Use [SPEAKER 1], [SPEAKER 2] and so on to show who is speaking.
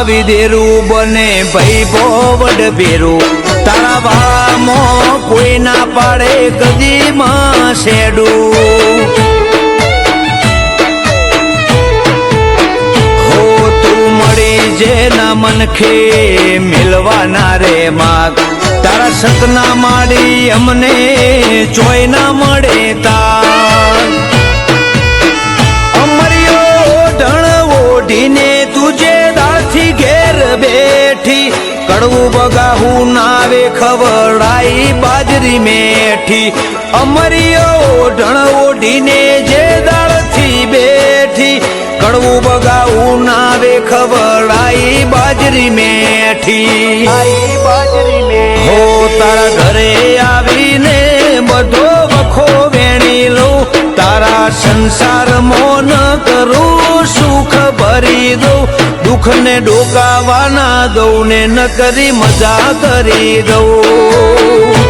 [SPEAKER 1] વિધેરું બને ભાઈ ભોવડ ભેરું તારા વાળામાં કોઈ ના પાડે કદીમાં શેડું હો તું મળી જેના મનખે મિલવાના રે માગ તારા સતના માડી અમને ચોય ના મળે તાર અમરિયો ઢણ ઓઢીને તુજે દાથી ઘેર બેઠી કડવું બગાહું નાવે ખવડાઈ બાજરી મેઠી અમરિયો ઢણ ઓઢીને જે દાળથી બેઠી કડવું બગાહું નાવે ખવડાઈ બાજરી મેઠી હો તારા ઘરે આવીને બધો વખો વેણી લઉં તારા સંસાર મોન કરું સુખ ભરી દઉં દુઃખ ને ડોકાવા ના દઉં ને ન કરી મજા કરી દઉં